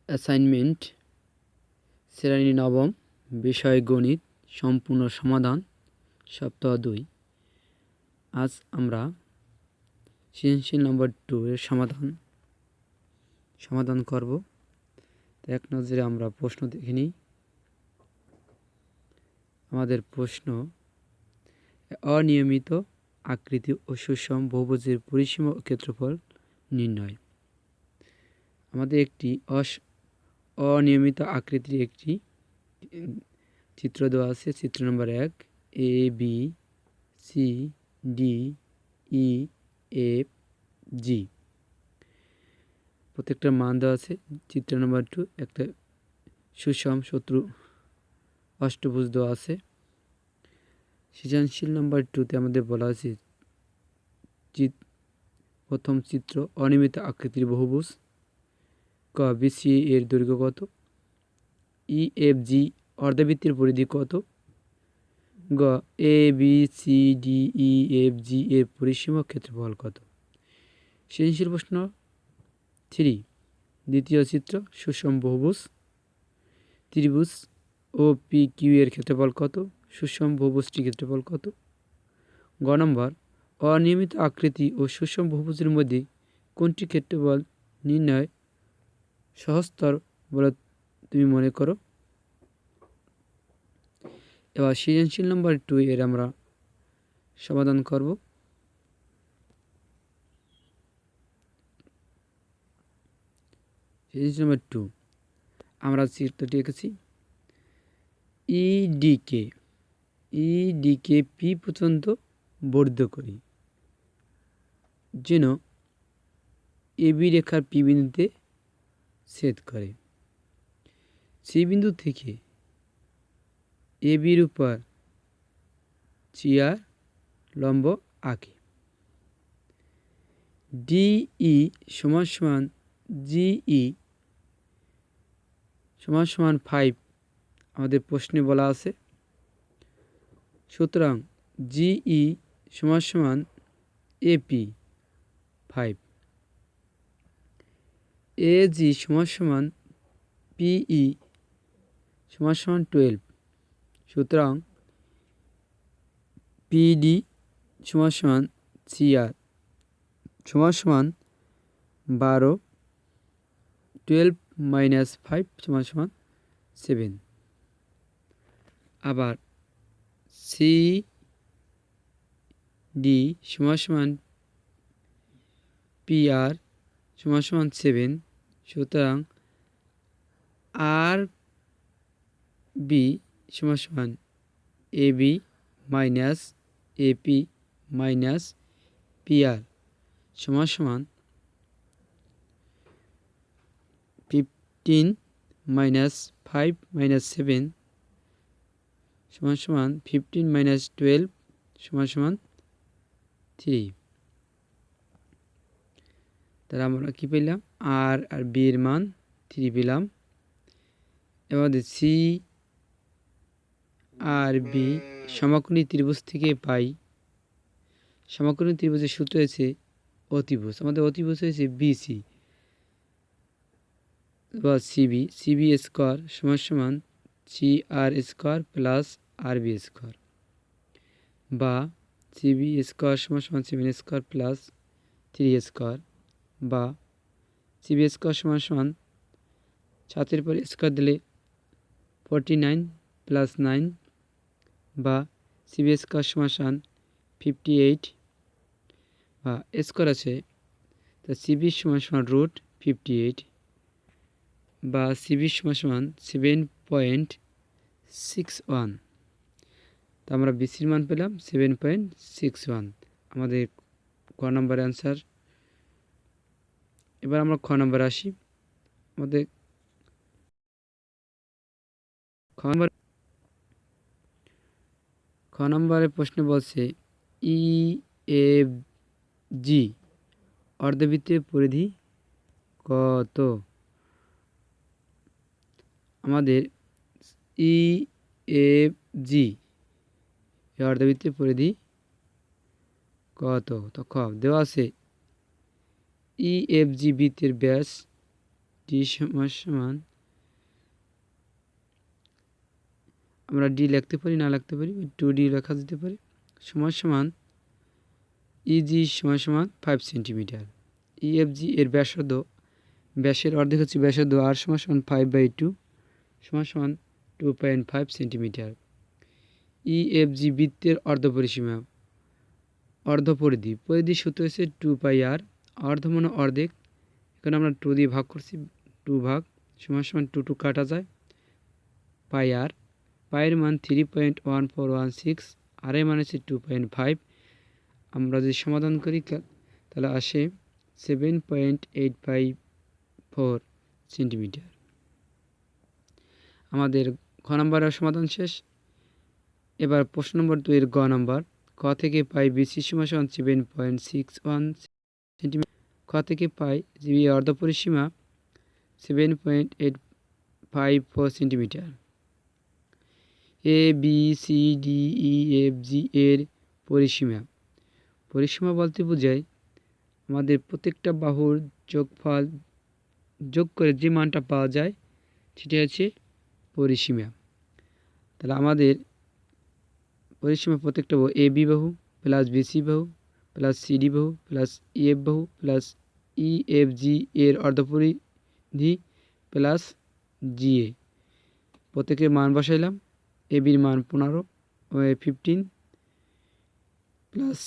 Assignment শ্রেণী নবম, বিষয় গণিত, সম্পূর্ণ সমাধান, সপ্তাহ 2। আজ আমরা সৃজনশীল নম্বর 2 এর সমাধান করব। তো এক নজরে আমরা প্রশ্ন দেখে নিই। আমাদের প্রশ্ন, অনিয়মিত আকৃতি ও সুষম বহুভুজের পরিসীমা ও ক্ষেত্রফল নির্ণয়। আমাদের একটি অনিয়মিত আকৃতির একটি চিত্র দেওয়া আছে। চিত্র number 1, A B C D E F G, প্রত্যেকটার মান দেওয়া আছে। চিত্র নম্বর 2, একটা সুষম অষ্টভুজ দেওয়া আছে। সৃজনশীল নম্বর 2তে আমাদের বলা আছে প্রথম চিত্র, অনিয়মিত আকৃতির বহুভুজ। ক, বিসি এর দৈর্ঘ্য কত? ই এফ জি অর্ধবৃত্তের পরিধি কত? গ, A B C D E F G এর পরিসীমা ক্ষেত্রফল কত? সৃজনশীল প্রশ্ন 3, দ্বিতীয় চিত্র, সুষম বহুভুজ। ত্রিভুজ ও পি কিউ এর ক্ষেত্রফল কত? সুষম বহুভুজটির ক্ষেত্রফল কত? গ নম্বর, অনিয়মিত আকৃতি ও সুষম বহুভুজের মধ্যে কোনটি ক্ষেত্রফল নির্ণয় সহজতর বলে তুমি মনে করো? এবার সৃজনশীল নম্বর 2 এর আমরা সমাধান করব। সৃজনশীল নম্বর 2, আমরা চিত্রটি এঁকেছি। ইডিকে পি পর্যন্ত বর্ধিত করি যেন এবি রেখার পি বিন্দুতে ছেদ করে। সি বিন্দু থেকে এবির উপর চিয়ার লম্ব আঁকি। ডিই সমান জিই সমান 5 আমাদের প্রশ্নে বলা আছে। সুতরাং জিই সমান এপি 5, এজি সমান পিই সমান 12। সুতরাং পিডি সমান সিআর সমান 12, 12 মাইনাস 5 সমান 7। আবার সি ডি সমান পিআর সমান 7। সুতরাং আর বি সমান AB minus AP minus PR সমান 15 মাইনাস 5 মাইনাস 7 সমান 15 মাইনাস 12 সমান 3। তাহলে আমরা কী পেলাম? আর বি এর মান 3 পেলাম। এবার সি আর বি সমকোণী ত্রিভুজ থেকে পাই। সমকোণী ত্রিভুজের সূত্র হয়েছে অতিভুজ। আমাদের অতিভুজ হয়েছে বিসি বা সিবি স্কোয়ার সমান সি আর স্কোয়ার প্লাস আর বি স্কোয়ার, বা সিবি স্কোয়ার সমান 7 স্কোয়ার প্লাস 3 স্কোয়ার, বা সিবি স্কোয়ার সমান 7 পর স্কোয়ার দিলে 49 প্লাস 9, বা সিবি স্কোয়ার সমান 58, বা স্কোয়ার আছে তা সিবি সমান রুট 58, বা সিবি সমান 7.61। তো আমরা বিসির মান পেলাম 7.61, আমাদের ক নম্বর অ্যান্সার। এবার আমরা খ নম্বর আসি। আমাদের খ নম্বরের প্রশ্ন বলছে ই এফ জি অর্ধবৃত্তের পরিধি কত? আমাদের ই এফ জি অর্ধবৃত্তের পরিধি কত? তো খ দেওয়া আছে ই এফ জি বৃত্তের ব্যাস ডি সমান সমান আমরা ডি লিখতে পারি, না লিখতে পারি, 2D লেখা যেতে পারে, সমান সমান ইজি সমান সমান 5 সেন্টিমিটার। ইএফজি এর ব্যাসার্ধ, ব্যাসের অর্ধেক হচ্ছে ব্যাসার্ধ, আর সমান সমান 5/2 সমান সমান 2.5 সেন্টিমিটার। ইএফজি বৃত্তের অর্ধপরিসীমা, অর্ধপরিধি, পরিধির সূত্র হচ্ছে 2πr, অর্ধ মানে অর্ধেক, এখানে আমরা 2 দিয়ে ভাগ করছি, 2 ভাগ সমান সমান 2 কাটা যায়, πr, পায়ের মান 3.1416, আর এর মান হচ্ছে 2.5। আমরা যদি সমাধান করি তাহলে আসে 7.854 সেন্টিমিটার। আমাদের খ নম্বরের সমাধান শেষ। এবার প্রশ্ন নম্বর 2 এর গ নম্বর, ক থেকে পাই বিসি সমান 7.61 সেন্টিমিটার। খ থেকে পাই জিবি অর্ধপরিসীমা 7.854 centimetre. A B C D E F G এর পরিসীমা, পরিসীমা বলতে বোঝায় আমাদের প্রত্যেকটা বাহুর যোগফল যোগ করে যে মানটা পাওয়া যায় সেটা হচ্ছে পরিসীমা। তাহলে আমাদের পরিসীমা প্রত্যেকটা বাহু, এ বি বাহু প্লাস বিসি বাহু প্লাস সিডি বাহু প্লাস ইএফ বাহু প্লাস ইএফজি এর অর্ধপরিধি প্লাস জিএ, প্রত্যেকের মান বসাইলাম। এ বির মান 15 প্লাস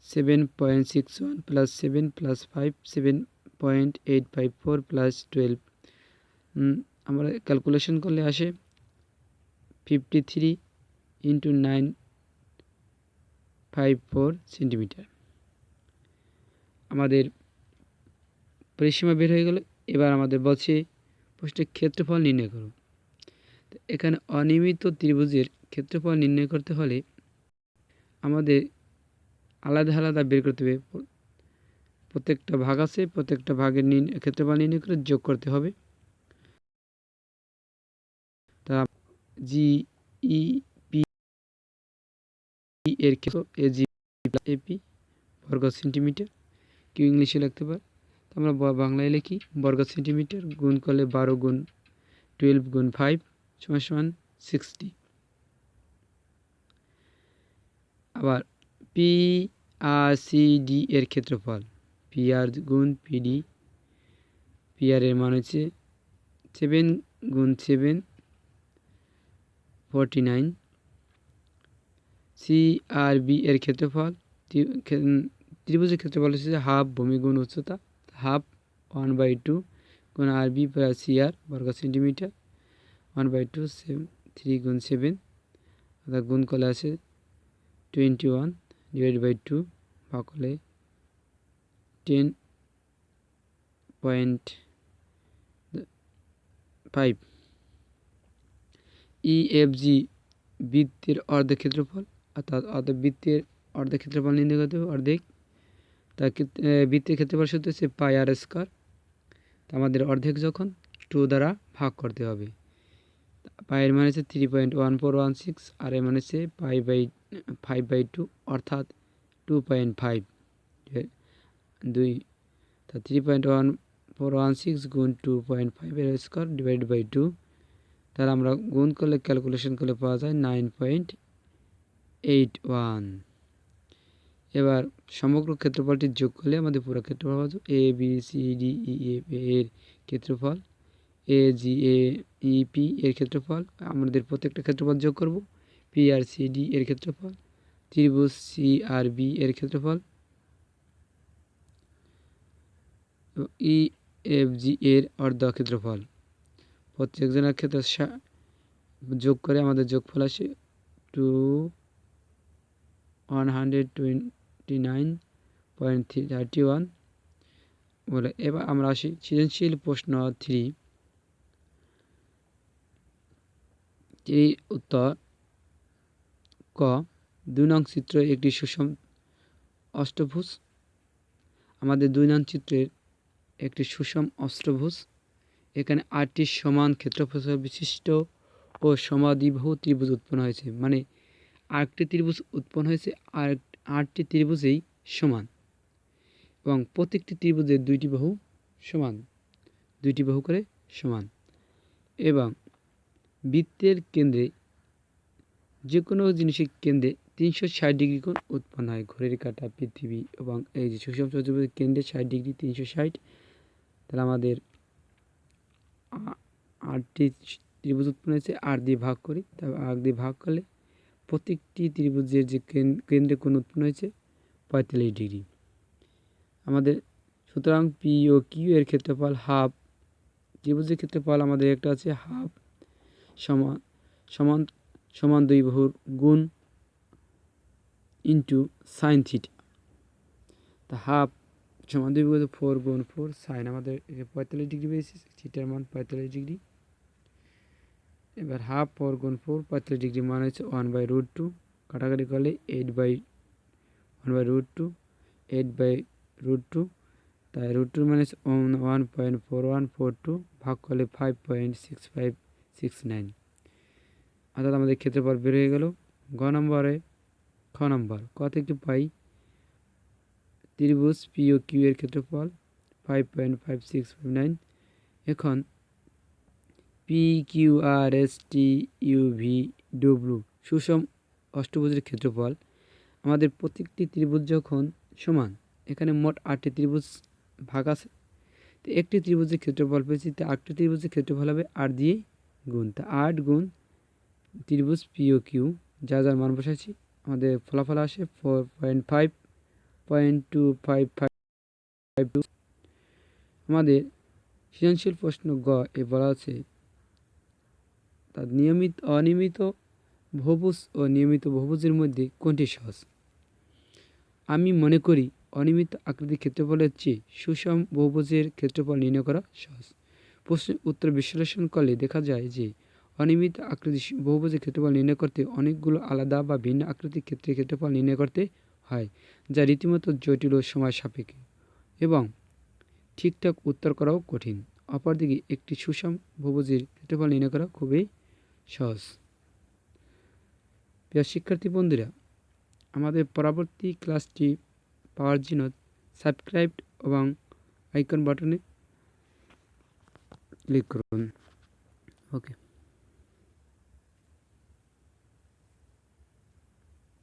7.61 প্লাস 7 প্লাস 5 7.854 প্লাস 12, আমরা ক্যালকুলেশন করলে আসে 53 × 954 সেন্টিমিটার। আমাদের পরিসীমা বের হয়ে গেল। এবার আমাদের বলছে প্রশ্নের ক্ষেত্রফল নির্ণয় করো। তো এখানে অনিয়মিত ত্রিভুজের ক্ষেত্রফল নির্ণয় করতে হলে আমাদের আলাদা আলাদা বের করতে হবে। প্রত্যেকটা ভাগ আছে, প্রত্যেকটা ভাগের ক্ষেত্রফল নির্ণয় করে যোগ করতে হবে। তা জি ই পি এর ক্ষেত্র এজি এপি বর্গ সেন্টিমিটার, কেউ ইংলিশে লিখতে পারে, তো আমরা বাংলায় লিখি বর্গ সেন্টিমিটার, গুণ করলে 12 × 12 × 5 সমান সমান 60। আবার পি আর সি ডি এর ক্ষেত্রফল, পি আর গুণ পিডি, পি আর এর মান হচ্ছে 7 × 7 49। সি আর বি এর ক্ষেত্রফল, ত্রিভুজের ক্ষেত্রফল হচ্ছে হাফ ভূমি গুণ উচ্চতা, হাফ 1/2 গুণ আর বি প্লাস সি আর বর্গ সেন্টিমিটার, 1/2 3 × 7, অর্থাৎ গুণ করলে আছে 21/2 ভাগ করলে 10.5। ইএফজি বৃত্তের অর্ধেক ক্ষেত্রফল, অর্থাৎ বৃত্তের অর্ধেক ক্ষেত্রফল নির্ণয় করতে হবে, অর্ধেক। তার বৃত্তের ক্ষেত্রফল সূত্র হচ্ছে πr²। তা আমাদের অর্ধেক যখন 2 দ্বারা ভাগ করতে হবে। পায়ের মান হচ্ছে 3.1416, আর এর মান হচ্ছে 5/2 অর্থাৎ 2.5 2, তা 3.1416 গুণ 2.5 এর স্কোয়ার ডিভাইড বাই 2, তাহলে আমরা গুণ করলে ক্যালকুলেশন করলে পাওয়া যায় 9.81। এবার সমগ্র ক্ষেত্রফলটি যোগ করলে আমাদের পুরো ক্ষেত্রফল পাওয়া যায়। A B C D E F এর ক্ষেত্রফল, এ জি এ ই পি এর ক্ষেত্রফল, আমাদের প্রত্যেকটা ক্ষেত্রফল যোগ করব। পি আর সি ডি এর ক্ষেত্রফল, ত্রিভুজ সি আর বি এর ক্ষেত্রফল, ই এফ জি এর অর্ধ ক্ষেত্রফল, প্রত্যেকজনের ক্ষেত্রে যোগ করে আমাদের যোগফল আসে 129.31 বলে। এবার আমরা আসি সৃজনশীল প্রশ্ন 3 উত্তর। ক, 2 নং চিত্র একটি সুষম অষ্টভুজ। আমাদের 2 নং চিত্রের একটি সুষম অষ্টভুজ, এখানে 8টি সমান ক্ষেত্রফল বিশিষ্ট ও সমাদ্বিবাহু ত্রিভুজ উৎপন্ন হয়েছে। মানে 8টি ত্রিভুজ উৎপন্ন হয়েছে, আর 8টি ত্রিভুজেই সমান, এবং প্রত্যেকটি ত্রিভুজের 2টি বাহু সমান। দুইটি বাহু করে সমান এবং বৃত্তের কেন্দ্রে যে কোনো জিনিসের কেন্দ্রে 360 ডিগ্রি কোণ উৎপন্ন হয়। ঘড়ির কাঁটা, পৃথিবী এবং এই যে সুষম চতুর্ভুজের কেন্দ্রে 60 ডিগ্রি 360। তাহলে আমাদের 8টি ত্রিভুজ উৎপন্ন হয়েছে। 8 দিয়ে ভাগ করি, তবে 8 দিয়ে ভাগ করলে প্রত্যেকটি ত্রিভুজের যে কেন্দ্রে কোণ উৎপন্ন হয়েছে 45 ডিগ্রি। আমাদের সুতরাং পি ও কিউ এর ক্ষেত্রফল হাফ। ত্রিভুজের ক্ষেত্রফল আমাদের একটা আছে হাফ সমান সমান সমান দুই বাহুর গুণ ইন্টু সাইন থিটা। তা হাফ সমান দুই বাহু 4 গুণ 4 সাইন আমাদের 45 ডিগ্রি পেয়েছি, থিটার মান 45 ডিগ্রি। এবার হাফ 4 গুণ 4 45 ডিগ্রি মান হচ্ছে 1/√2। কাটাকাটি করলে 1/√2 8/√2। তাই √2 মানে 1.4142 ভাগ করলে 5.6569। অর্থাৎ আমাদের ক্ষেত্রফল বের হয়ে গেল। খ নম্বর ক থেকে পাই ত্রিভুজ পি ও কিউ এর ক্ষেত্রফল 5.5659। এখন P Q R S T U V W সুষম অষ্টভুজের ক্ষেত্রফল। আমাদের প্রত্যেকটি ত্রিভুজ যখন সমান, এখানে মোট 8টি ত্রিভুজ ভাগ আছে, তো একটি ত্রিভুজের ক্ষেত্রফল পেয়েছি, তো 8টি ত্রিভুজের ক্ষেত্রফল হবে 8 দিয়ে গুণ। তা 8 গুণ ত্রিভুজ পি ও কিউ, যার মান বসাইছি, আমাদের ফলাফল আসে 4.5.2552। আমাদের সৃজনশীল প্রশ্ন গ এ বলা আছে তার অনিয়মিত বহুভুজ ও নিয়মিত বহুভুজের মধ্যে কোনটি সহজ? আমি মনে করি অনিয়মিত আকৃতির ক্ষেত্রফলের চেয়ে সুষম বহুভুজের ক্ষেত্রফল নির্ণয় করা সহজ। প্রশ্নের উত্তর বিশ্লেষণ করলে দেখা যায় যে অনিয়মিত আকৃতির বহুভুজের ক্ষেত্রফল নির্ণয় করতে অনেকগুলো আলাদা বা ভিন্ন আকৃতির ক্ষেত্রে ক্ষেত্রফল নির্ণয় করতে হয়, যা রীতিমতো জটিল ও সময় সাপেক্ষ এবং ঠিকঠাক উত্তর করাও কঠিন। অপরদিকে একটি সুষম বহুভুজের ক্ষেত্রফল নির্ণয় করা খুবই সহজ। প্রিয় শিক্ষার্থী বন্ধুরা, আমাদের পরবর্তী ক্লাসটি পাওয়ার জন্য সাবস্ক্রাইব এবং আইকন বাটনে ক্লিক করুন। ওকে।